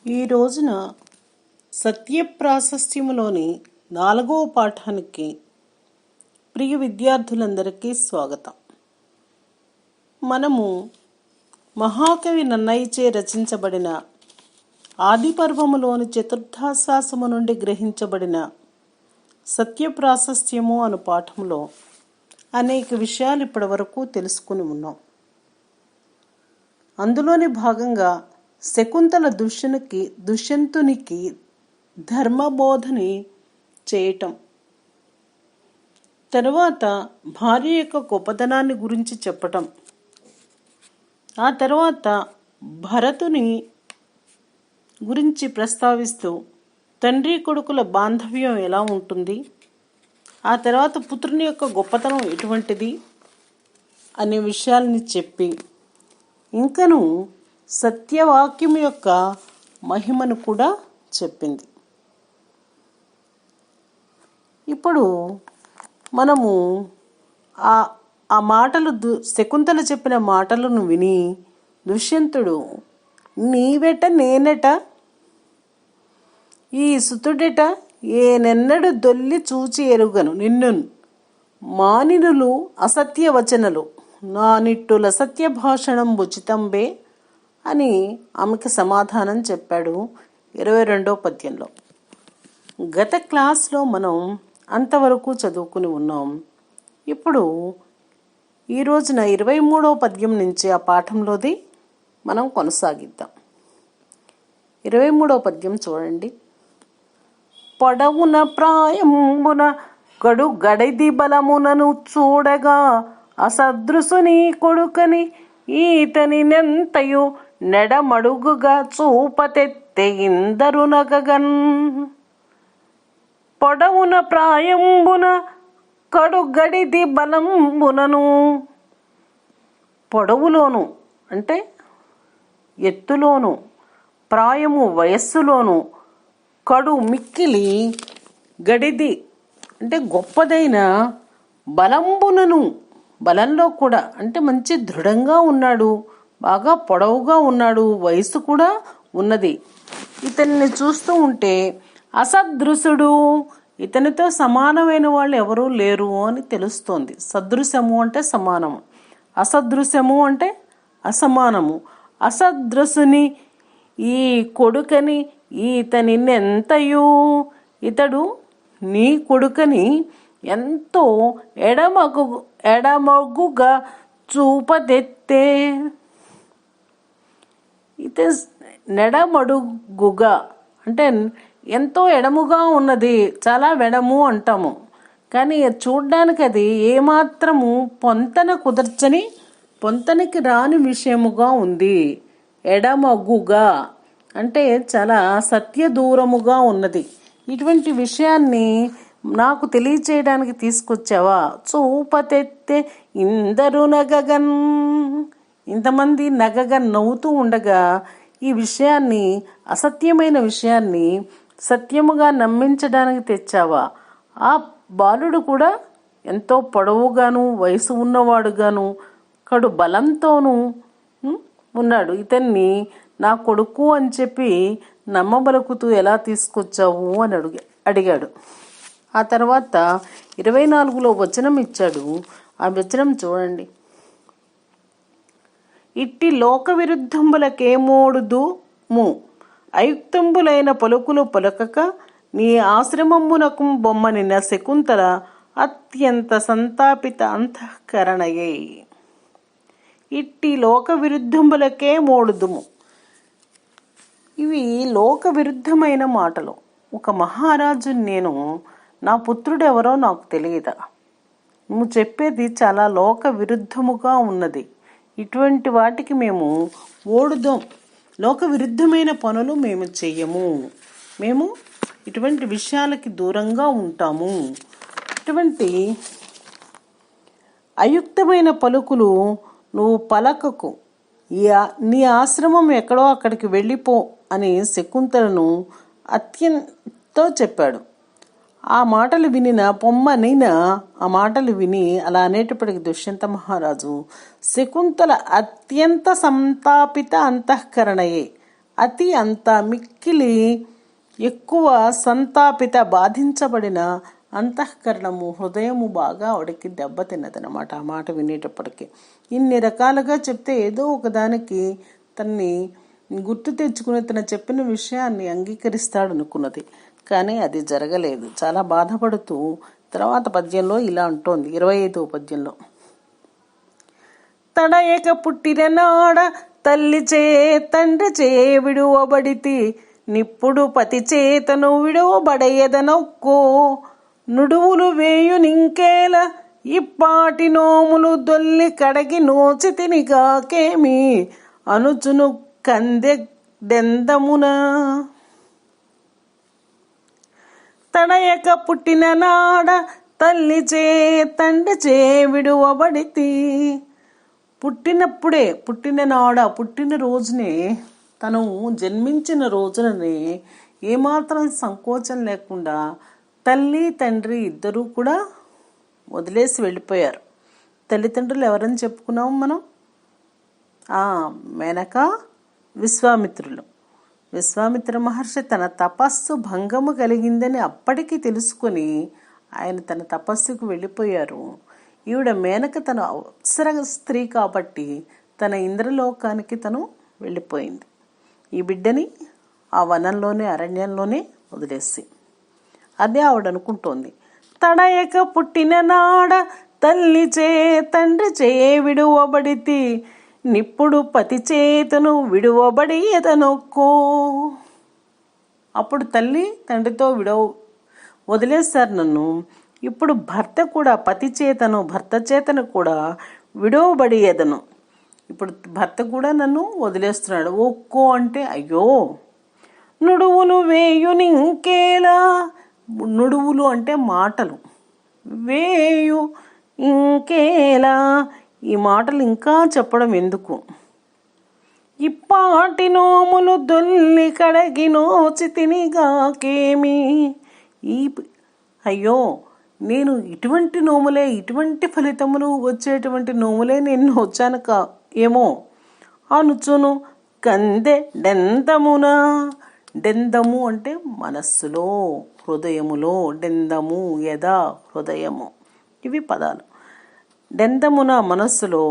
ఈ రోజున సత్యప్రాశస్త్యములోని 4వ పాఠానికి ప్రియ విద్యార్థులందరికీ స్వాగతం. మనము మహాకవి నన్నయ్యచే రచించబడిన ఆదిపర్వములోని చతుర్థాశ్వాసము నుండి గ్రహించబడిన సత్యప్రాశస్త్యము అను పాఠంలో అనేక విషయాలు ఇప్పటి వరకు తెలుసుకుని ఉన్నాం. అందులోని భాగంగా శకుంతల దుష్యంతునికి ధర్మబోధని చేయటం, తర్వాత భార్య యొక్క గొప్పతనాన్ని గురించి చెప్పటం, ఆ తర్వాత భరతుని గురించి ప్రస్తావిస్తూ తండ్రి కొడుకుల బాంధవ్యం ఎలా ఉంటుంది, ఆ తర్వాత పుత్రుని యొక్క గొప్పతనం ఎటువంటిది అనే విషయాల్ని చెప్పి ఇంకను సత్యవాక్యం యొక్క మహిమను కూడా చెప్పింది. ఇప్పుడు మనము ఆ మాటలు శకుంతల చెప్పిన మాటలను విని దుష్యంతుడు నీవెట నేనెట ఈ సుతుడెట ఏనెన్నడు దొల్లి చూచి ఎరుగను నిన్ను మానినులు అసత్య వచనలు నా నిట్టుల సత్య భాషణం ఉచితంబే అని ఆమెకు సమాధానం చెప్పాడు 22వ పద్యంలో. గత క్లాస్లో మనం అంతవరకు చదువుకుని ఉన్నాం. ఇప్పుడు ఈ రోజున 23వ పద్యం నుంచి ఆ పాఠంలోది మనం కొనసాగిద్దాం. 23వ పద్యం చూడండి. పొడవున ప్రాయమున కడు గడిది బలమునను చూడగా అసదృశుని కొడుకని ఈతని నెంతయు నెడమడుగుగా చూపతెత్తె ఇందరు నగగన్. పొడవున ప్రాయంబున కడు గడిది బలంబునను, పొడవులోను అంటే ఎత్తులోను, ప్రాయము వయస్సులోను, కడు మిక్కిలి గడిది అంటే గొప్పదైన బలంబునను, బలంలో కూడా అంటే మంచి దృఢంగా ఉన్నాడు, బాగా పొడవుగా ఉన్నాడు, వయసు కూడా ఉన్నది. ఇతన్ని చూస్తూ ఉంటే అసదృశుడు, ఇతనితో సమానమైన వాళ్ళు ఎవరూ లేరు అని తెలుస్తోంది. సదృశము అంటే సమానము, అసదృశము అంటే అసమానము. అసదృశుని ఈ కొడుకని ఈతని ఎంతయు, ఇతడు నీ కొడుకని ఎంతో ఎడమగుగా చూపదెత్తే. ఇది నెడమడుగుగా అంటే ఎంతో ఎడముగా ఉన్నది, చాలా వెడము అంటాము. కానీ చూడ్డానికి అది ఏమాత్రము పొంతనకి రాని విషయముగా ఉంది. ఎడమగుగా అంటే చాలా సత్య దూరముగా ఉన్నది. ఇటువంటి విషయాన్ని నాకు తెలియచేయడానికి తీసుకొచ్చావా? చూపతెత్తే ఇందరు నగగన్, ఇంతమంది నగగన్ నవ్వుతూ ఉండగా ఈ విషయాన్ని, అసత్యమైన విషయాన్ని సత్యముగా నమ్మించడానికి తెచ్చావా? ఆ బాలుడు కూడా ఎంతో పొడవుగాను వయసు ఉన్నవాడుగాను కడు బలంతోనూ ఉన్నాడు. ఇతన్ని నా కొడుకు అని చెప్పి నమ్మబలుకుతూ ఎలా తీసుకొచ్చావు అని అడిగాడు. ఆ తర్వాత 24లో వచనం ఇచ్చాడు. ఆ వచనం చూడండి. ఇట్టి లోక విరుద్ధంబులకేమోడుదుము, అయుక్తంబులైన పలుకులు పలకక నీ ఆశ్రమమునకు బొమ్మనిన శకుంతల అత్యంత సంతాపిత అంతఃకరణయే. ఇట్టి లోక విరుద్ధంబులకేమోడుదుము, ఇవి లోక విరుద్ధమైన మాటలు. ఒక మహారాజు నేను, నా పుత్రుడు ఎవరో నాకు తెలియదా? నువ్వు చెప్పేది చాలా లోక విరుద్ధముగా ఉన్నది. ఇటువంటి వాటికి మేము ఓడుదాం, లోక విరుద్ధమైన పనులు మేము చెయ్యము, మేము ఇటువంటి విషయాలకి దూరంగా ఉంటాము. ఇటువంటి అయుక్తమైన పలుకులు నువ్వు పలకకు, నీ ఆశ్రమం ఎక్కడో అక్కడికి వెళ్ళిపో అని శకుంతలను అత్యంతో చెప్పాడు. ఆ మాటలు వినిన పొమ్మనైనా ఆ మాటలు విని అలా అనేటప్పటికి దుష్యంత మహారాజు శకుంతల అత్యంత సంతాపిత అంతఃకరణయే, అతి అంత మిక్కిలి ఎక్కువ సంతాపిత బాధించబడిన అంతఃకరణము హృదయము బాగా ఆవిడకి దెబ్బతిన్నదనమాట. ఆ మాట వినేటప్పటికీ ఇన్ని రకాలుగా చెప్తే ఏదో ఒకదానికి తన్ని గుర్తు తెచ్చుకుని తన చెప్పిన విషయాన్ని అంగీకరిస్తాడు అనుకున్నది. కానీ అది జరగలేదు. చాలా బాధపడుతూ తర్వాత పద్యంలో ఇలా అంటోంది, 25వ పద్యంలో. తడయక పుట్టిన నాడ తల్లి చే తండ్రి చే విడువబడితి, నిప్పుడు పతి చేతను విడువబడేదనొక్కో, నుడువులు వేయు నింకేల ఇప్పాటి నోములు దొల్లి కడగి నోచితినిగాకేమి అనుచును కందెందమున. తడయక పుట్టిన నాడ తల్లి చే తండ్రి చే విడువబడితి. పుట్టినప్పుడే, పుట్టిన నాడ, పుట్టిన రోజునే, తను జన్మించిన రోజుననే ఏమాత్రం సంకోచం లేకుండా తల్లి తండ్రి ఇద్దరూ కూడా వదిలేసి వెళ్ళిపోయారు. తల్లిదండ్రులు ఎవరని చెప్పుకున్నాము మనం? మేనక, విశ్వామిత్రులు. విశ్వామిత్ర మహర్షి తన తపస్సు భంగము కలిగిందని అప్పటికి తెలుసుకొని ఆయన తన తపస్సుకు వెళ్ళిపోయారు. ఈవిడ మేనక తన అవసర స్త్రీ కాబట్టి తన ఇంద్రలోకానికి తను వెళ్ళిపోయింది. ఈ బిడ్డని ఆ వనంలోనే, అరణ్యంలోనే వదిలేసి. అదే ఆవిడ అనుకుంటోంది. తడయక పుట్టిన నాడ తల్లి చే తండ్రి చే విడువబడితి, నిప్పుడు పతి చేతను విడువబడి ఎదనొక్కో. అప్పుడు తల్లి తండ్రితో వదిలేశారు నన్ను. ఇప్పుడు భర్త కూడా పతి చేతను, భర్త చేతను కూడా విడువబడి ఎదను. ఇప్పుడు భర్త కూడా నన్ను వదిలేస్తున్నాడు. ఒక్కో అంటే అయ్యో. నుడువులు వేయుని ఇంకేలా, నుడువులు అంటే మాటలు, వేయు ఇంకేలా, ఈ మాటలు ఇంకా చెప్పడం ఎందుకు? ఇప్పాటి నోములు దొల్లి కడగి నోచితినిగాకేమి. అయ్యో, నేను ఇటువంటి నోములే, ఇటువంటి ఫలితములు వచ్చేటువంటి నోములే నేను వచ్చాను ఏమో అనుచును కందె డెందమున. డెందము అంటే మనస్సులో, హృదయములో. డెందము యదా, హృదయము, ఇవి పదాలు. డెందమున మనస్సులో,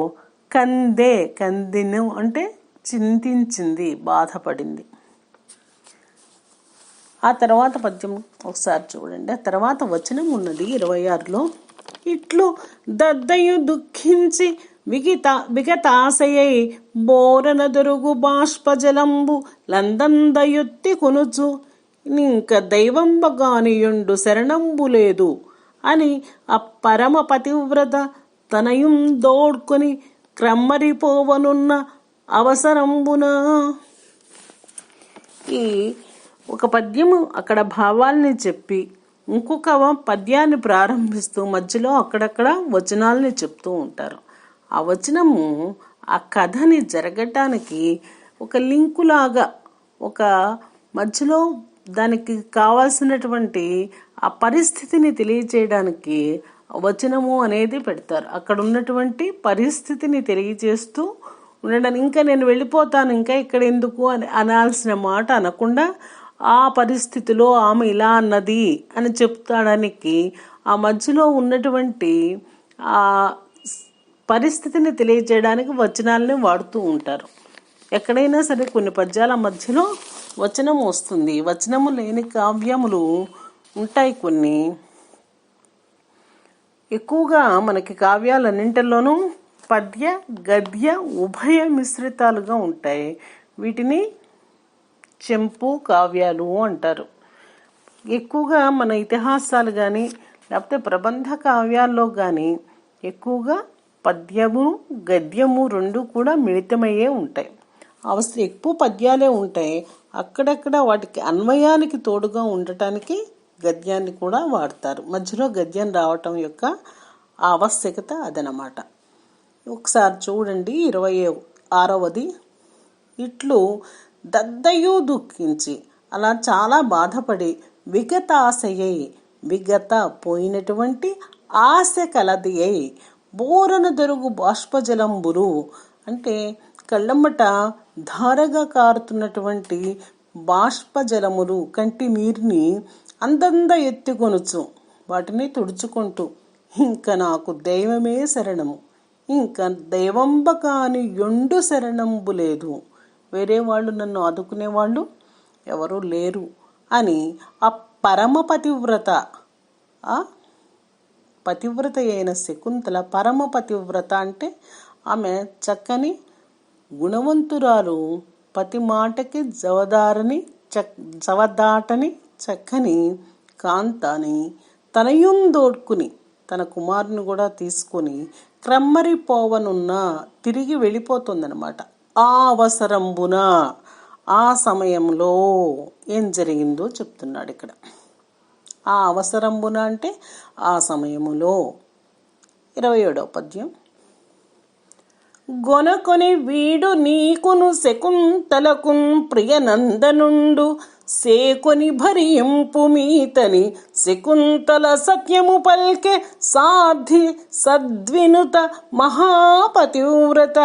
కందె, కందిను అంటే చింతించింది, బాధపడింది. ఆ తర్వాత పద్యం ఒకసారి చూడండి. ఆ తర్వాత వచనం ఉన్నది 26లో. ఇట్లు దద్దయు దుఃఖించి విగతాశయై బోరన దొరుగు బాష్పజలంబు లందందయుత్తి కొనుచు, ఇంక దైవంబగానియుండు శరణంబు లేదు అని ఆ పరమ పతివ్రత తనయుం దోడ్కొని క్రమ్మరిపోవనున్న అవసరంబున. ఈ ఒక పద్యము అక్కడ భావాల్ని చెప్పి ఇంకొక పద్యాన్ని ప్రారంభిస్తూ మధ్యలో అక్కడక్కడ వచనాలని చెప్తూ ఉంటారు. ఆ వచనము ఆ కథని జరగటానికి ఒక లింకులాగా, ఒక మధ్యలో దానికి కావాల్సినటువంటి ఆ పరిస్థితిని తెలియచేయడానికి వచనము అనేది పెడతారు. అక్కడ ఉన్నటువంటి పరిస్థితిని తెలియజేస్తూ ఉండడానికి. ఇంకా నేను వెళ్ళిపోతాను, ఇంకా ఇక్కడ ఎందుకు అని అనాల్సిన మాట అనకుండా ఆ పరిస్థితిలో ఆమె ఇలా అన్నది అని చెప్తాడానికి ఆ మధ్యలో ఉన్నటువంటి ఆ పరిస్థితిని తెలియజేయడానికి వచనాలని వాడుతూ ఉంటారు. ఎక్కడైనా సరే కొన్ని పద్యాల మధ్యలో వచనం వస్తుంది. వచనము లేని కావ్యములు ఉంటాయి కొన్ని. ఎక్కువగా మనకి కావ్యాలన్నింటిలోనూ పద్య గద్య ఉభయ మిశ్రితాలుగా ఉంటాయి. వీటిని చెంపు కావ్యాలు అంటారు. ఎక్కువగా మన ఇతిహాసాలు కానీ లేకపోతే ప్రబంధ కావ్యాల్లో కానీ ఎక్కువగా పద్యము గద్యము రెండు కూడా మిళితమయ్యే ఉంటాయి. ఎక్కువ పద్యాలే ఉంటాయి. అక్కడక్కడ వాటికి అన్వయానికి తోడుగా ఉండటానికి గద్యాన్ని కూడా వాడతారు. మధ్యలో గద్యం రావటం యొక్క ఆవశ్యకత అదనమాట. ఒకసారి చూడండి 26వది. ఇట్లు దద్దయు దుఃఖించి, అలా చాలా బాధపడి, విగతాశయై, విగత పోయినటువంటి, ఆశ కలది అయి, బోరన దొరుగు బాష్పజలంబులు అంటే కళ్ళమ్మట ధారగా కారుతున్నటువంటి బాష్పజలములు కంటి నీరుని అందంగా ఎత్తుకొనుచు వాటిని తుడుచుకుంటూ, ఇంక నాకు దైవమే శరణము, ఇంకా దైవంబ కాని యొండు శరణంబు లేదు, వేరే వాళ్ళు నన్ను ఆదుకునేవాళ్ళు ఎవరూ లేరు అని ఆ పరమ పతివ్రత, ఆ పతివ్రత అయిన శకుంతల, పరమ పతివ్రత అంటే ఆమె చక్కని గుణవంతురాలు, పతి మాటకి జవదాటని చక్కని కాంతని తనయుందోడ్కుని, తన కుమారుని కూడా తీసుకొని క్రమ్మరిపోవనున్న తిరిగి వెళ్ళిపోతుందన్నమాట. ఆ అవసరంబున, ఆ సమయంలో ఏం జరిగిందో చెప్తున్నాడు ఇక్కడ. ఆ అవసరంబున అంటే ఆ సమయములో. 27వ పద్యం. గొనకొని వీడు నీకును శకుంతలకున్ ప్రియనందనుండు సేకొని భరింపు మీతని శకుంతల సత్యము పల్కె సాధి సద్వినుత మహాపతివ్రత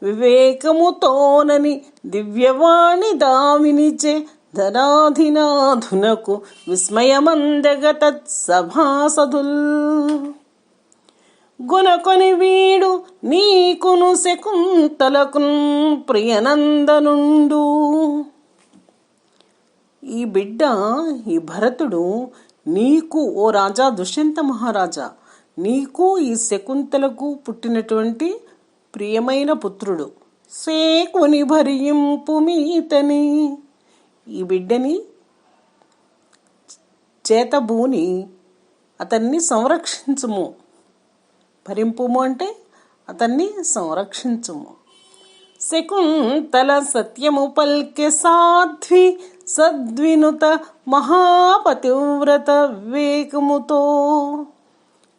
వివేకముతోనని దివ్యవాణి దావినిచే ధనాధినాధునకు విస్మయమందగ తత్సభాసదుల్. గుణకొని వీడు నీకును శకుంతలకున్ ప్రియనందనుండు. ఈ బిడ్డ, ఈ భరతుడు నీకు, ఓ రాజా దుష్యంత మహారాజా, నీకు ఈ శకుంతలకు పుట్టినటువంటి ప్రియమైన పుత్రుడు. సేకుని భరింపు మీతని, ఈ బిడ్డని చేతబూని అతన్ని సంరక్షించుము. భరింపుము అంటే అతన్ని సంరక్షించుము. శకుంతల సత్యము పల్కె సాధ్వి సద్వినుత మహాపతివ్రత వివేకముతో.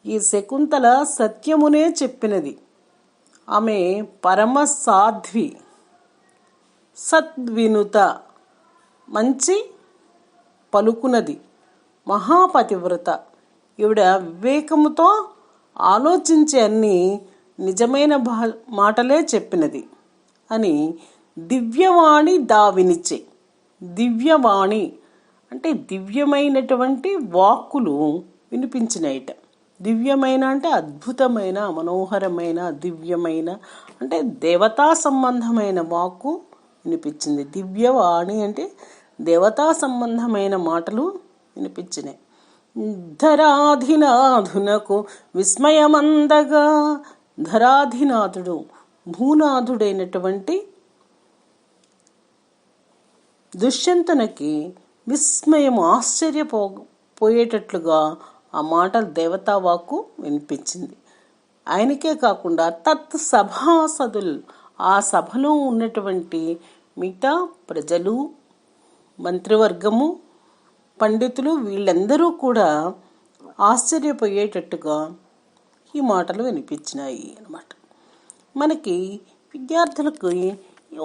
ఈ శకుంతల సత్యమునే చెప్పినది. ఆమె పరమ సాధ్వి, సద్వినుత మంచి పలుకునది, మహాపతివ్రత. ఈవిడ వివేకముతో ఆలోచించి అన్ని నిజమైన మాటలే చెప్పినది అని దివ్యవాణి దావినిచే. దివ్యవాణి అంటే దివ్యమైనటువంటి వాక్కులు వినిపించినయట. దివ్యమైన అంటే అద్భుతమైన, మనోహరమైన, దివ్యమైన అంటే దేవతా సంబంధమైన వాక్కు వినిపించింది. దివ్యవాణి అంటే దేవతా సంబంధమైన మాటలు వినిపించినాయి. ధరాధినాధునకు విస్మయమందగా, ధరాధినాథుడు భూనాథుడైనటువంటి దుష్యంతునికి విస్మయం, ఆశ్చర్యపోయేటట్లుగా ఆ మాటలు దేవతావాక్కు వినిపించింది. ఆయనకే కాకుండా తత్ సభాసదుల్, ఆ సభలో ఉన్నటువంటి మిగతా ప్రజలు, మంత్రివర్గము, పండితులు వీళ్ళందరూ కూడా ఆశ్చర్యపోయేటట్టుగా ఈ మాటలు వినిపించినాయి అన్నమాట. మనకి విద్యార్థులకు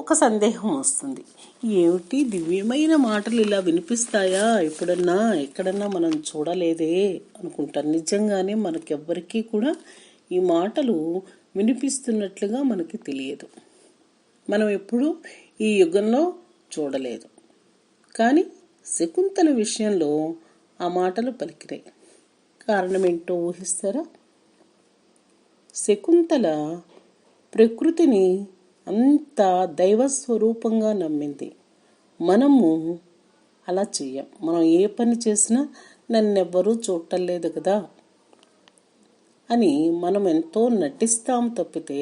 ఒక సందేహం వస్తుంది, ఏమిటి దివ్యమైన మాటలు ఇలా వినిపిస్తాయా, ఎప్పుడన్నా ఎక్కడన్నా మనం చూడలేదే అనుకుంటారు. నిజంగానే మనకెవ్వరికీ కూడా ఈ మాటలు వినిపిస్తున్నట్లుగా మనకి తెలియదు. మనం ఎప్పుడూ ఈ యుగంలో చూడలేదు. కానీ శకుంతల విషయంలో ఆ మాటలు పలికినాయి. కారణం ఏంటో ఊహిస్తారా? శకుంతల ప్రకృతిని అంత దైవస్వరూపంగా నమ్మింది. మనము అలా చెయ్యం. మనం ఏ పని చేసినా నన్నెవ్వరూ చూడటం లేదు కదా అని మనం ఎంతో నటిస్తాం తప్పితే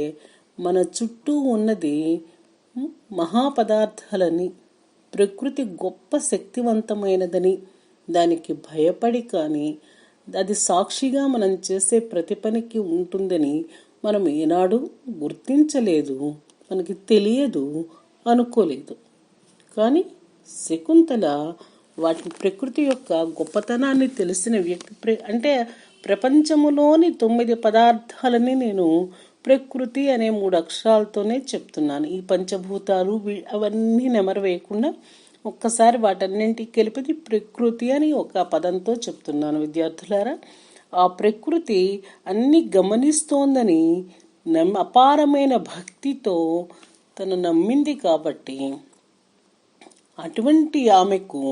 మన చుట్టూ ఉన్నది మహాపదార్థాలని, ప్రకృతి గొప్ప శక్తివంతమైనదని దానికి భయపడి కానీ అది సాక్షిగా మనం చేసే ప్రతి పనికి ఉంటుందని మనం ఏనాడు గుర్తించలేదు, మనకి తెలియదు, అనుకోలేదు. కానీ శకుంతల వాటి ప్రకృతి యొక్క గొప్పతనాన్ని తెలిసిన వ్యక్తి. అంటే ప్రపంచములోని 9 పదార్థాలని నేను ప్రకృతి అనే 3 అక్షరాలతోనే చెప్తున్నాను. ఈ పంచభూతాలు అవన్నీ నెమరు వేయకుండా ఒక్కసారి వాటన్నింటికి కలిపి ప్రకృతి అని ఒక పదంతో చెప్తున్నాను విద్యార్థులారా. ఆ ప్రకృతి అన్ని గమనిస్తోందని అపారమైన భక్తితో తను నమ్మింది కాబట్టి అటువంటి ఆమెకు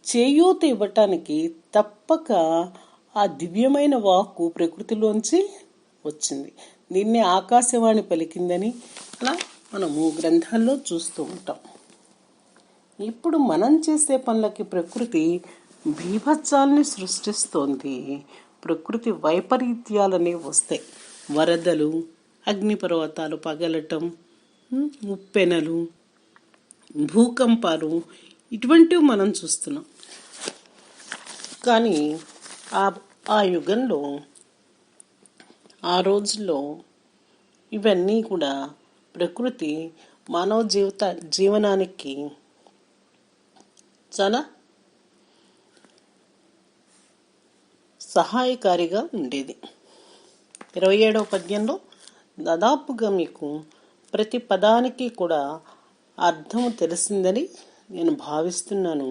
చేయూత ఇవ్వటానికి తప్పక ఆ దివ్యమైన వాక్కు ప్రకృతిలోంచి వచ్చింది. దీన్ని ఆకాశవాణి పలికిందని అలా మనము గ్రంథాల్లో చూస్తూ ఉంటాం. ఇప్పుడు మనం చేసే పనులకి ప్రకృతి బీభత్సాల్ని సృష్టిస్తోంది. ప్రకృతి వైపరీత్యాలనే వస్తాయి. వరదలు, అగ్నిపర్వతాలు పగలటం, ఉప్పెనలు, భూకంపాలు ఇటువంటివి మనం చూస్తున్నాం. కానీ ఆ యుగంలో, ఆ రోజుల్లో ఇవన్నీ కూడా ప్రకృతి మానవ జీవనానికి చాలా సహాయకారిగా ఉండేది. 27వ పద్యంలో దాదాపుగా మీకు ప్రతి పదానికి కూడా అర్థం తెలిసిందని నేను భావిస్తున్నాను.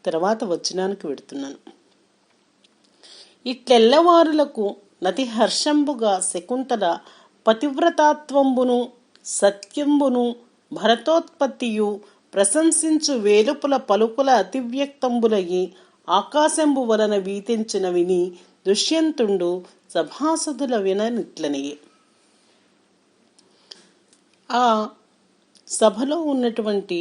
తర్వాత వచనానికి వెడుతున్నాను. ఇట్లెల్లవారులకు నతి హర్షంబుగా శకుంతల పతివ్రతాత్వంబును సత్యంబును భరతోత్పత్తియు ప్రశంసించు వేలుపుల పలుకుల అతివ్యక్తంబులయ్యి ఆకాశంబు వలన వీతించిన విని దుష్యంతుండు సభాసదుల విననిట్లనియే. ఆ సభలో ఉన్నటువంటి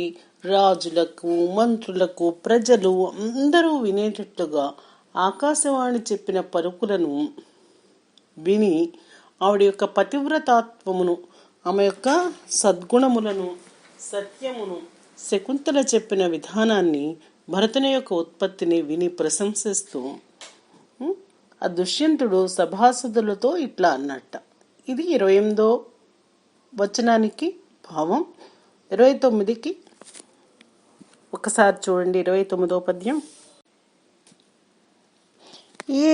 రాజులకు, మంత్రులకు, ప్రజలు అందరూ వినేటట్టుగా ఆకాశవాణి చెప్పిన పలుకులను విని ఆవిడ యొక్క పతివ్రతాత్వమును, ఆమె యొక్క సద్గుణములను, సత్యమును, శకుంతల చెప్పిన విధానాన్ని, భరతుని యొక్క ఉత్పత్తిని విని ప్రశంసిస్తూ ఆ దుష్యంతుడు సభాసదులతో ఇట్లా అన్నట్ట. ఇది 28వ వచనానికి భావం. 29కి ఒకసారి చూడండి. 29వ పద్యం.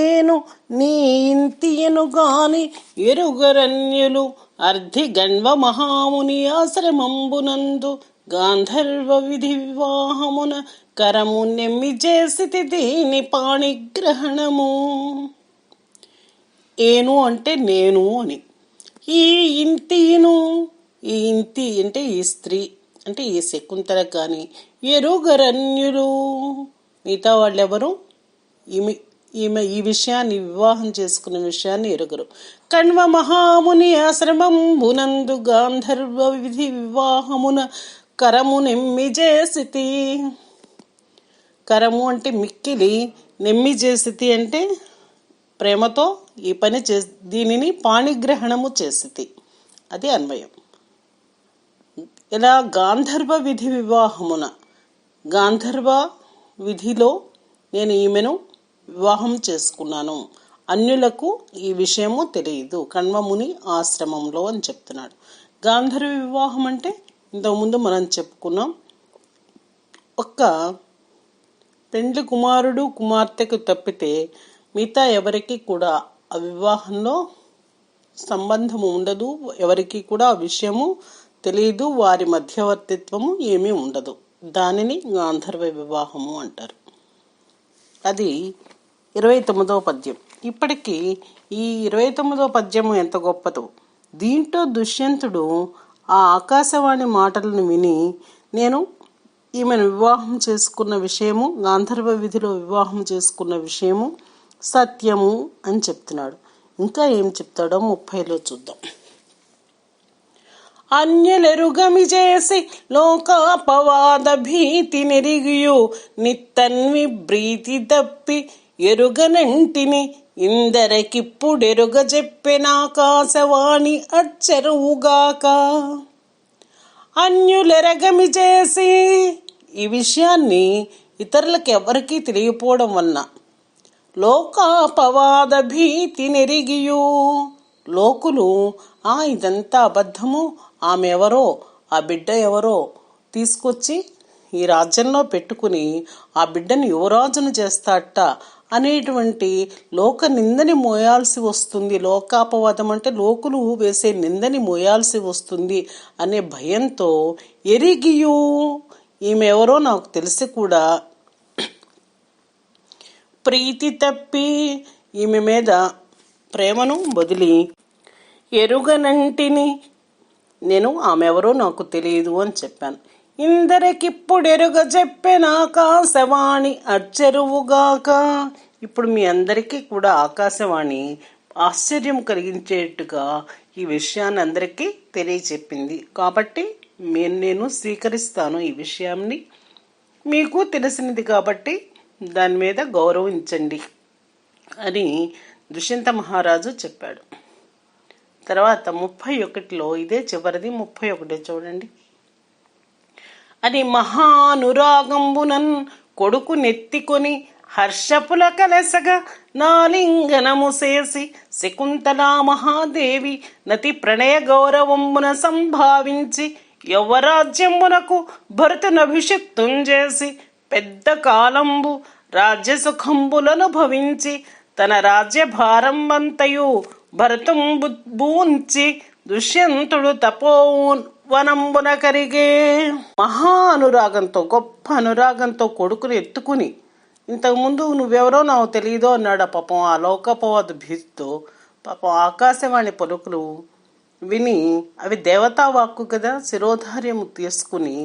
ఏను నీ ఇంతియను గాని ఎరుగరన్యులు అర్ధి గణ్వ మహాముని ఆశ్రమంబునందు గాంధర్వ విధి వివాహమున కరము నెమ్మి చేసితి దీని పాణిగ్రహణము. ఏను అంటే నేను అని. ఈ ఇంతిను, ఈ ఇంతి అంటే ఈ స్త్రీ, అంటే ఈ శకుంతల కానీ ఎరుగరన్యులు మిగతా వాళ్ళెవరు ఈమె ఈ విషయాన్ని, వివాహం చేసుకున్న విషయాన్ని ఎరుగరు. కణ్వ మహాముని ఆశ్రమంబునందు గాంధర్వ విధి వివాహమున కరము నెమ్మి చేసితి. కరము అంటే మిక్కిలి, నెమ్మి చేసితి అంటే ప్రేమతో ఈ పని దీనిని పాణిగ్రహణము చేసితి, అది అన్వయం. ఇలా గాంధర్వ విధి వివాహమున, గాంధర్వ విధిలో నేను ఈమెను వివాహం చేసుకున్నాను, అన్యులకు ఈ విషయము తెలియదు, కణ్వముని ఆశ్రమంలో అని చెప్తున్నాడు. గాంధర్వ వివాహం అంటే ఇంతకుముందు మనం చెప్పుకున్నాం, ఒక్క పెండ్లి కుమారుడు కుమార్తెకు తప్పితే మిగతా ఎవరికి కూడా ఆ వివాహంలో సంబంధము ఉండదు, ఎవరికి కూడా ఆ విషయము తెలియదు, వారి మధ్యవర్తిత్వము ఏమీ ఉండదు. దానిని గాంధర్వ వివాహము అంటారు. అది 29వ పద్యం. ఇప్పటికీ ఈ 29వ పద్యము ఎంత గొప్పదో. దీంట్లో దుష్యంతుడు ఆ ఆకాశవాణి మాటలను విని నేను ఈమెను వివాహం చేసుకున్న విషయము, గాంధర్వ విధిలో వివాహం చేసుకున్న విషయము సత్యము అని చెప్తున్నాడు. ఇంకా ఏం చెప్తాడో 30లో చూద్దాం. అన్యులెరుగమి చేసి లోకాపవాద భీతి నెరిగియు నిత్తన్వి ప్రీతి తప్పి ఎరుగనంటిని ఇందరకిప్పుడెరుగ చెప్పెనాకాశవాణి అచ్చరువుగాక. అన్యులెరగమి చేసి, ఈ విషయాన్ని ఇతరులకు ఎవరికీ తెలియపోవడం వలన, లోకాపవాద భీతి నెరిగియు, లోకులు ఇదంతా అబద్ధము, ఆమె ఎవరో, ఆ బిడ్డ ఎవరో తీసుకొచ్చి ఈ రాజ్యంలో పెట్టుకుని ఆ బిడ్డను యువరాజును చేస్తాట అనేటువంటి లోక నిందని మోయాల్సి వస్తుంది. లోకాపవాదం అంటే లోకులు వేసే నిందని మోయాల్సి వస్తుంది అనే భయంతో ఎరిగియు, ఈమె ఎవరో నాకు తెలిసి కూడా ప్రీతి తప్పి, ఈమె మీద ప్రేమను వదిలి ఎరుగనంటిని, నేను ఆమె ఎవరో నాకు తెలియదు అని చెప్పాను. ఇందరికిప్పుడెరుగ చెప్పిన ఆకాశవాణి అచ్చెరువుగాక. ఇప్పుడు మీ అందరికీ కూడా ఆకాశవాణి ఆశ్చర్యం కలిగించేట్టుగా ఈ విషయాన్ని అందరికీ తెలియచెప్పింది. కాబట్టి నేను స్వీకరిస్తాను ఈ విషయాన్ని. మీకు తెలిసినది కాబట్టి దాని మీద గౌరవించండి అని దుష్యంత మహారాజు చెప్పాడు. తర్వాత 31లో ఇదే చివరిది 31 చూడండి. అని మహానురాగంబునన్ కొడుకు నెత్తికొని హర్షపుల కలసగ నాలింగనము చేసి శకుంతలా మహాదేవి నతి ప్రణయ గౌరవంబున సంభావించి యవ్వరాజ్యమునకు భరతునభిషిక్తుం చేసి పెద్ద కాలంబు రాజ్యసుఖంబులను భవించి తన రాజ్యభారంబంతయు భరతం బూంచి దుష్యంతుడు తపోవనంబున కరిగే. మహా అనురాగంతో, గొప్ప అనురాగంతో కొడుకుని ఎత్తుకుని, ఇంతకుముందు నువ్వెవరో నాకు తెలియదో అన్నాడు. పాపం ఆ లోకపవాదు భీతితో పాపం ఆకాశవాణి పలుకులు విని, అవి దేవతా వాక్కు కదా, శిరోధార్యము తీసుకుని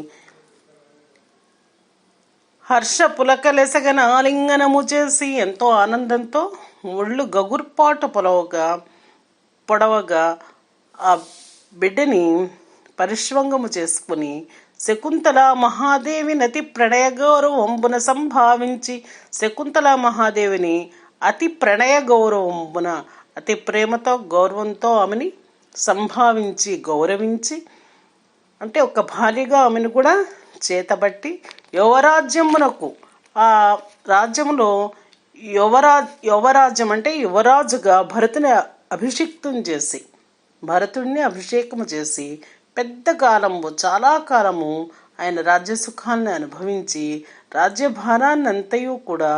హర్ష పులకలెసగన ఆలింగనము చేసి ఎంతో ఆనందంతో ఒళ్ళు గగుర్పాటు పొడవగా ఆ బిడ్డని పరిశ్వంగము చేసుకుని శకుంతల మహాదేవి నతి ప్రణయ గౌరవంబున సంభావించి, శకుంతల మహాదేవిని అతి ప్రణయ గౌరవంబున అతి ప్రేమతో గౌరవంతో ఆమెని సంభావించి గౌరవించి, అంటే ఒక భార్యగా ఆమెను కూడా చేతబట్టి యువరాజ్యమునకు, ఆ రాజ్యంలో యువరాజ్యం అంటే యువరాజుగా భరతుని అభిషిక్తం చేసి, భరతుడిని అభిషేకము చేసి పెద్ద కాలము, చాలా కాలము ఆయన రాజ్యసుఖాన్ని అనుభవించి రాజ్యభారాన్ని అంతయు కూడా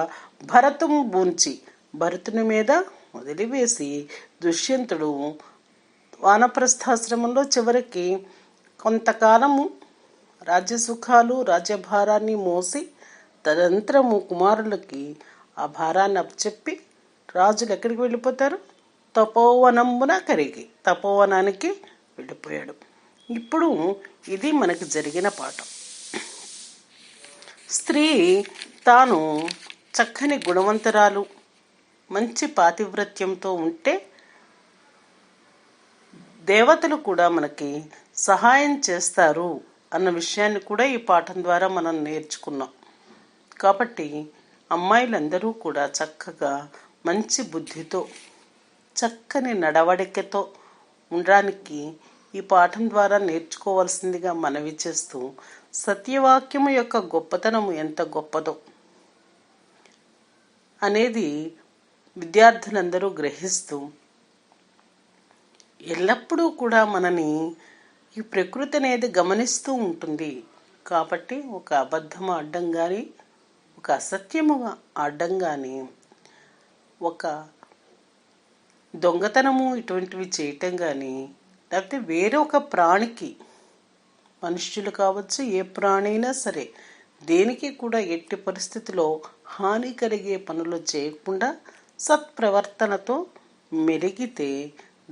భరతం బూంచి భరతుని మీద వదిలివేసి దుష్యంతుడు వానప్రస్థాశ్రమంలో చివరికి కొంతకాలము రాజ్యసుఖాలు రాజ్యభారాన్ని మోసి తదనంతరము కుమారులకి ఆ భారాన్ని అప్పచెప్పి రాజులు ఎక్కడికి వెళ్ళిపోతారు? తపోవనంబున కరిగి తపోవనానికి వెళ్ళిపోయాడు. ఇప్పుడు ఇది మనకు జరిగిన పాఠం. స్త్రీ తాను చక్కని గుణవంతరాలు, మంచి పాతివ్రత్యంతో ఉంటే దేవతలు కూడా మనకి సహాయం చేస్తారు అన్న విషయాన్ని కూడా ఈ పాఠం ద్వారా మనం నేర్చుకున్నాం. కాబట్టి అమ్మాయిలందరూ కూడా చక్కగా మంచి బుద్ధితో, చక్కని నడవడికతో ఉండడానికి ఈ పాఠం ద్వారా నేర్చుకోవాల్సిందిగా మనవి చేస్తూ, సత్యవాక్యము యొక్క గొప్పతనము ఎంత గొప్పదో అనేది విద్యార్థులందరూ గ్రహిస్తూ, ఎల్లప్పుడూ కూడా మనని ఈ ప్రకృతి అనేది గమనిస్తూ ఉంటుంది. కాబట్టి ఒక అబద్ధము అడ్డం కానీ, ఒక అసత్యము అడ్డం కానీ, ఒక దొంగతనము ఇటువంటివి చేయటం కానీ, లేకపోతే వేరొక ప్రాణికి, మనుష్యులు కావచ్చు ఏ ప్రాణి అయినా సరే, దేనికి కూడా ఎట్టి పరిస్థితిలో హాని కలిగే పనులు చేయకుండా సత్ప్రవర్తనతో మెలిగితే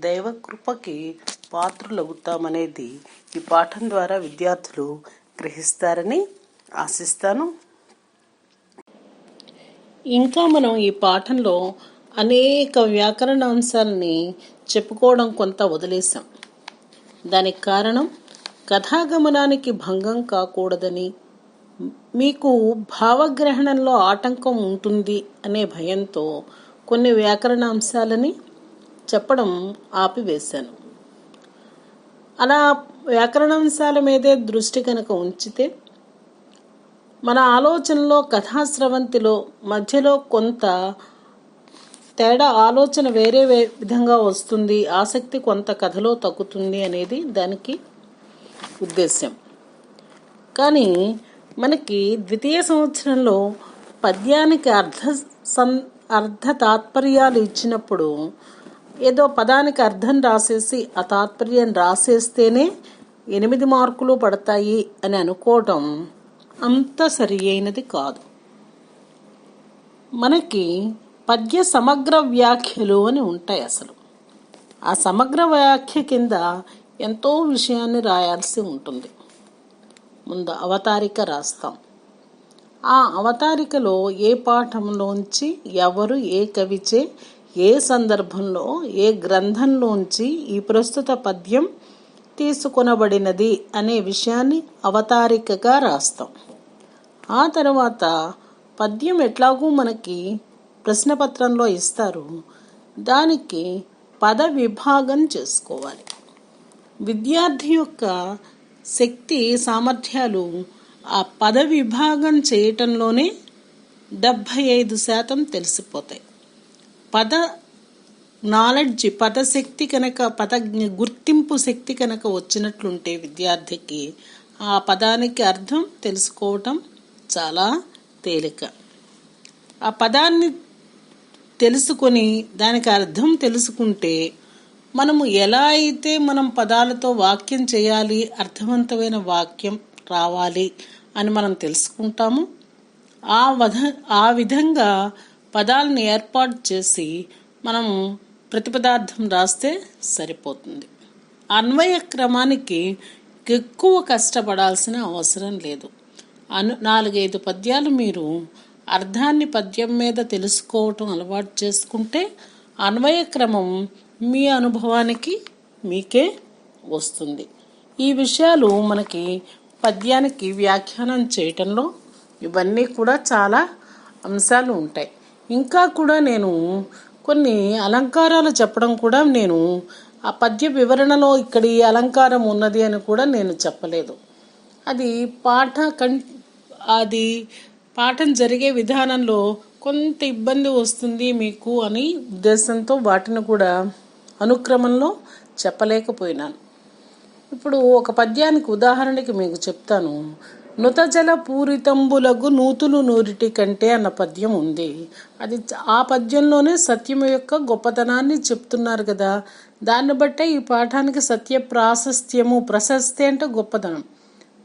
దైవకృపకి పాత్రులవుతామనేది ఈ పాఠం ద్వారా విద్యార్థులు గ్రహిస్తారని ఆశిస్తాను. ఇంకా మనం ఈ పాఠంలో అనేక వ్యాకరణ అంశాలని చెప్పుకోవడం కొంత వదిలేసాం. దానికి కారణం కథాగమనానికి భంగం కాకూడదని, మీకు భావగ్రహణంలో ఆటంకం ఉంటుంది అనే భయంతో కొన్ని వ్యాకరణ అంశాలని చెప్పడం ఆపివేశాను. అలా వ్యాకరణాంశాల మీదే దృష్టి కనుక ఉంచితే మన ఆలోచనలో, కథాస్రవంతిలో మధ్యలో కొంత తేడా, ఆలోచన వేరే విధంగా వస్తుంది, ఆసక్తి కొంత కథలో తగ్గుతుంది అనేది దానికి ఉద్దేశ్యం. కానీ మనకి ద్వితీయ సంవత్సరంలో పద్యానికి అర్ధ తాత్పర్యాలు ఇచ్చినప్పుడు ఏదో పదానికి అర్థం రాసేసి ఆ తాత్పర్యం రాసేస్తేనే 8 మార్కులు పడతాయి అని అనుకోవటం అంత సరి అయినది కాదు. మనకి పద్య సమగ్ర వ్యాఖ్యలు అని ఉంటాయి. అసలు ఆ సమగ్ర వ్యాఖ్య కింద ఎంతో విషయాన్ని రాయాల్సి ఉంటుంది. ముందు అవతారిక రాస్తాం. ఆ అవతారికలో ఏ పాఠంలోంచి ఎవరు ఏ కవిచే ఏ సందర్భంలో ఏ గ్రంథంలోంచి ఈ ప్రస్తుత పద్యం తీసుకొనబడినది అనే విషయాన్ని అవతారికగా రాస్తాం. ఆ తర్వాత పద్యం ఎట్లాగూ మనకి ప్రశ్నపత్రంలో ఇస్తారు, దానికి పద విభాగం చేసుకోవాలి. విద్యార్థి యొక్క శక్తి సామర్థ్యాలు ఆ పద విభాగం చేయటంలోనే 75% తెలిసిపోతాయి. పద నాలెడ్జ్, పదశక్తి కనుక, పద గుర్తింపు శక్తి కనుక వచ్చినట్లుంటే విద్యార్థికి ఆ పదానికి అర్థం తెలుసుకోవటం చాలా తేలిక. ఆ పదాన్ని తెలుసుకొని దానికి అర్థం తెలుసుకుంటే మనము ఎలా అయితే మనం పదాలతో వాక్యం చేయాలి, అర్థవంతమైన వాక్యం రావాలి అని మనం తెలుసుకుంటాము, ఆ విధంగా పదాలను ఏర్పాటు చేసి మనం ప్రతిపదార్థం రాస్తే సరిపోతుంది. అన్వయ క్రమానికి ఎక్కువ కష్టపడాల్సిన అవసరం లేదు. 4-5 పద్యాలు మీరు అర్థాన్ని పద్యం మీద తెలుసుకోవటం అలవాటు చేసుకుంటే అన్వయ క్రమం మీ అనుభవానికి మీకే వస్తుంది. ఈ విషయాలు మనకి పద్యానికి వ్యాఖ్యానం చేయటంలో ఇవన్నీ కూడా చాలా అంశాలు ఉంటాయి. ఇంకా కూడా నేను కొన్ని అలంకారాలు చెప్పడం కూడా నేను ఆ పద్య వివరణలో ఇక్కడ ఈ అలంకారం ఉన్నది అని కూడా నేను చెప్పలేదు. అది పాఠం జరిగే విధానంలో కొంత ఇబ్బంది వస్తుంది మీకు అని ఉద్దేశంతో వాటిని కూడా అనుక్రమంలో చెప్పలేకపోయినాను. ఇప్పుడు ఒక పద్యానికి ఉదాహరణకి మీకు చెప్తాను. నుతజల పూరితంబులగు నూతులు నూరిటి కంటే అన్న పద్యం ఉంది. అది ఆ పద్యంలోనే సత్యము యొక్క గొప్పతనాన్ని చెప్తున్నారు కదా. దాన్ని బట్టే ఈ పాఠానికి సత్య ప్రాశస్త్యము, ప్రశస్తి అంటే గొప్పతనం,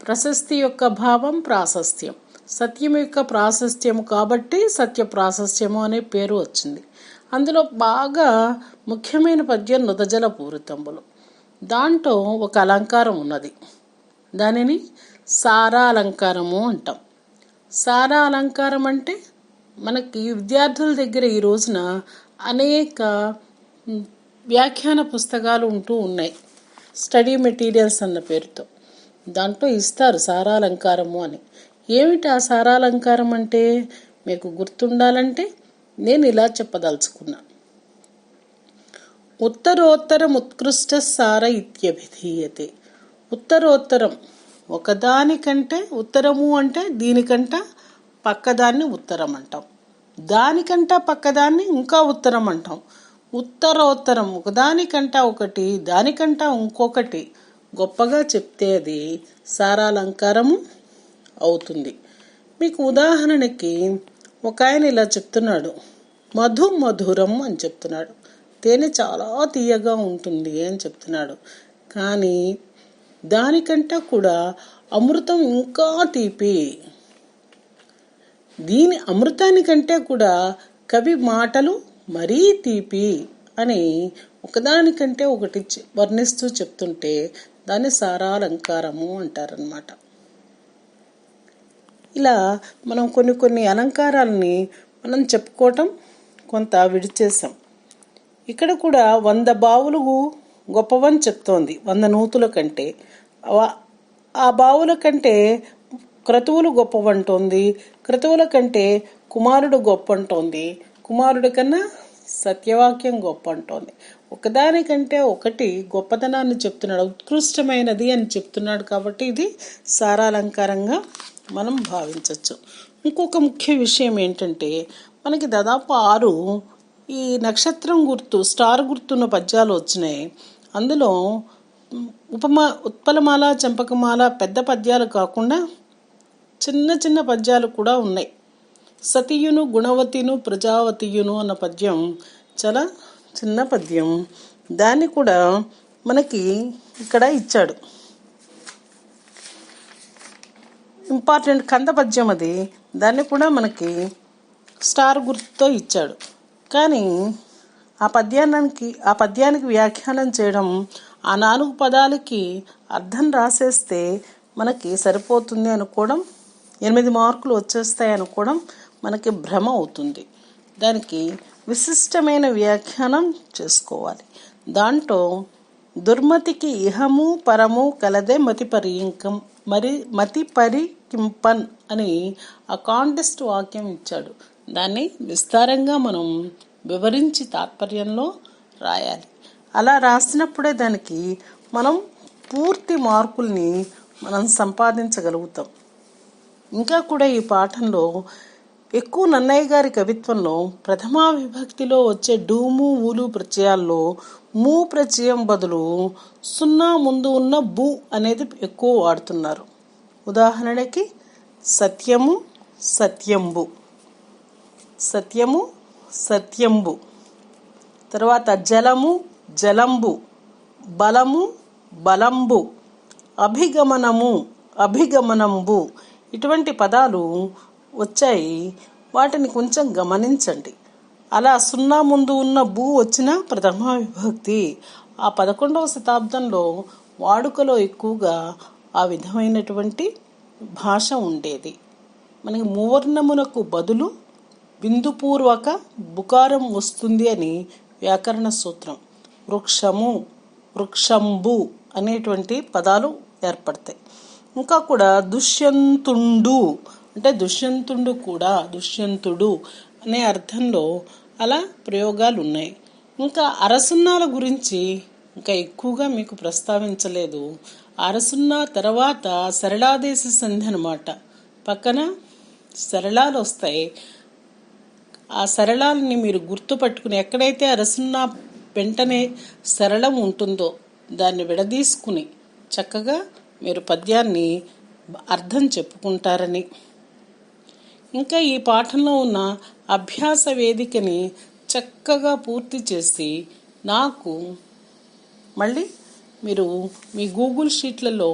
ప్రశస్తి యొక్క భావం ప్రాశస్త్యం, సత్యం యొక్క ప్రాశస్త్యము కాబట్టి సత్య ప్రాశస్త్యము అనే పేరు వచ్చింది. అందులో బాగా ముఖ్యమైన పద్యం నుతజల పూరితంబులు. దాంట్లో ఒక అలంకారం ఉన్నది, దానిని సారా అలంకారము అంటాం. సారా అలంకారం అంటే మనకి విద్యార్థుల దగ్గర ఈ రోజున అనేక వ్యాఖ్యాన పుస్తకాలు ఉంటూ ఉన్నాయి, స్టడీ మెటీరియల్స్ అన్న పేరుతో. దాంట్లో ఇస్తారు సారాలంకారము అని. ఏమిటి ఆ సారాలంకారం అంటే మీకు గుర్తుండాలంటే నేను ఇలా చెప్పదలుచుకున్నా. ఉత్తరోత్తరం ఉత్కృష్ట సార ఇత్యభిధీయతే. ఉత్తరోత్తరం ఒకదానికంటే, ఉత్తరము అంటే దీనికంట పక్కదాన్ని ఉత్తరం అంటాం, దానికంట పక్కదాన్ని ఇంకా ఉత్తరం అంటాం. ఉత్తరోత్తరం ఒకదానికంట ఒకటి, దానికంట ఇంకొకటి గొప్పగా చెప్తే అది సారాలంకారము అవుతుంది. మీకు ఉదాహరణకి ఒక ఆయన ఇలా చెప్తున్నాడు, మధు మధురం అని చెప్తున్నాడు, తేనె చాలా తీయగా ఉంటుంది అని చెప్తున్నాడు. కానీ దానికంటే కూడా అమృతం ఇంకా తీపి, దీని అమృతానికంటే కూడా కవి మాటలు మరీ తీపి అని ఒకదానికంటే ఒకటి వర్ణిస్తూ చెప్తుంటే దాన్ని సారాలంకారము అంటారనమాట. ఇలా మనం కొన్ని అలంకారాలని మనం చెప్పుకోవటం కొంత విడిచేసాం. ఇక్కడ కూడా 100 బావులు గొప్పవని చెప్తోంది, 100 నూతుల కంటే. ఆ బావుల కంటే క్రతువులు గొప్పవంటోంది, క్రతువుల కంటే కుమారుడు గొప్ప అంటోంది, కుమారుడి కన్నా సత్యవాక్యం గొప్ప అంటోంది. ఒకదానికంటే ఒకటి గొప్పతనాన్ని చెప్తున్నాడు, ఉత్కృష్టమైనది అని చెప్తున్నాడు. కాబట్టి ఇది సారాలంకారంగా మనం భావించవచ్చు. ఇంకొక ముఖ్య విషయం ఏంటంటే మనకి దాదాపు 6 ఈ నక్షత్రం గుర్తు, స్టార్ గుర్తున్న పద్యాలు వచ్చినాయి. అందులో ఉత్పలమాల, చంపకమాల పెద్ద పద్యాలు కాకుండా చిన్న చిన్న పద్యాలు కూడా ఉన్నాయి. సతియును గుణవతిను ప్రజావతియును అన్న పద్యం చాలా చిన్న పద్యం, దాన్ని కూడా మనకి ఇక్కడ ఇచ్చాడు. ఇంపార్టెంట్ కంద పద్యం అది, దాన్ని కూడా మనకి స్టార్ గుర్తుతో ఇచ్చాడు. కానీ ఆ పద్యానికి వ్యాఖ్యానం చేయడం ఆ 4 పదాలకి అర్థం రాసేస్తే మనకి సరిపోతుంది అనుకోవడం, 8 మార్కులు వచ్చేస్తాయి అనుకోవడం మనకి భ్రమ అవుతుంది. దానికి విశిష్టమైన వ్యాఖ్యానం చేసుకోవాలి. దాంట్లో దుర్మతికి ఇహము పరము కలదే మతి పరికింపన్ అని ఆ కాంటెస్ట్ వాక్యం ఇచ్చాడు. దాన్ని విస్తారంగా మనం వివరించి తాత్పర్యంలో రాయాలి. అలా రాసినప్పుడే దానికి మనం పూర్తి మార్కుల్ని మనం సంపాదించగలుగుతాం. ఇంకా కూడా ఈ పాఠంలో ఎక్కువ నన్నయ్య గారి కవిత్వంలో ప్రథమా విభక్తిలో వచ్చే డూము ఊలు ప్రత్యయాల్లో మూ ప్రత్యయం బదులు 0 ముందు ఉన్న బు అనేది ఎక్కువ వాడుతున్నారు. ఉదాహరణకి సత్యము సత్యంబు, సత్యము సత్యంబు, తర్వాత జలము జలంబు, బలము బలంబు, అభిగమనము అభిగమనంబు. ఇటువంటి పదాలు వచ్చాయి. వాటిని కొంచెం గమనించండి. అలా 0 ముందు ఉన్న బూ వచ్చిన ప్రథమా విభక్తి. ఆ 11వ శతాబ్దంలో వాడుకలో ఎక్కువగా ఆ విధమైనటువంటి భాష ఉండేది. మనకి మూవర్ణమునకు బదులు బిందుపూర్వక బుకారం వస్తుంది అని వ్యాకరణ సూత్రం. వృక్షము వృక్షంబు అనేటువంటి పదాలు ఏర్పడతాయి. ఇంకా కూడా దుష్యంతుండు అంటే దుష్యంతుడు కూడా దుష్యంతుడు అనే అర్థంలో అలా ప్రయోగాలు ఉన్నాయి. ఇంకా అరసున్నాల గురించి ఇంకా ఎక్కువగా మీకు ప్రస్తావించలేదు. అరసున్నా తర్వాత సరళాదేశ సంధి అన్నమాట. పక్కన సరళాలు వస్తాయి. ఆ సరళాలని మీరు గుర్తుపట్టుకుని ఎక్కడైతే అరసున్నా వెంటనే సరళం ఉంటుందో దాన్ని విడదీసుకుని చక్కగా మీరు పద్యాన్ని అర్థం చెప్పుకుంటారని, ఇంకా ఈ పాఠంలో ఉన్న అభ్యాస వేదికని చక్కగా పూర్తి చేసి నాకు మళ్ళీ మీరు మీ గూగుల్ షీట్లలో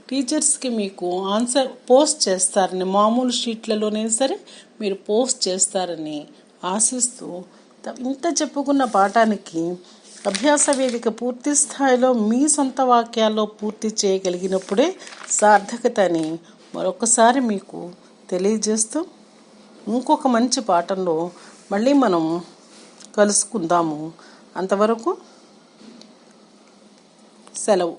టీచర్స్కి మీకు ఆన్సర్ పోస్ట్ చేస్తారని, మామూలు షీట్లలోనే సరే మీరు పోస్ట్ చేస్తారని ఆశిస్తూ, ఇంత చెప్పుకున్న పాఠానికి అభ్యాస వేదిక పూర్తి స్థాయిలో మీ సొంత వాక్యాల్లో పూర్తి చేయగలిగినప్పుడే సార్థకత అని మరొకసారి మీకు తెలియజేస్తూ, ఇంకొక మంచి పాఠంలో మళ్ళీ మనం కలుసుకుందాము. అంతవరకు సెలవు.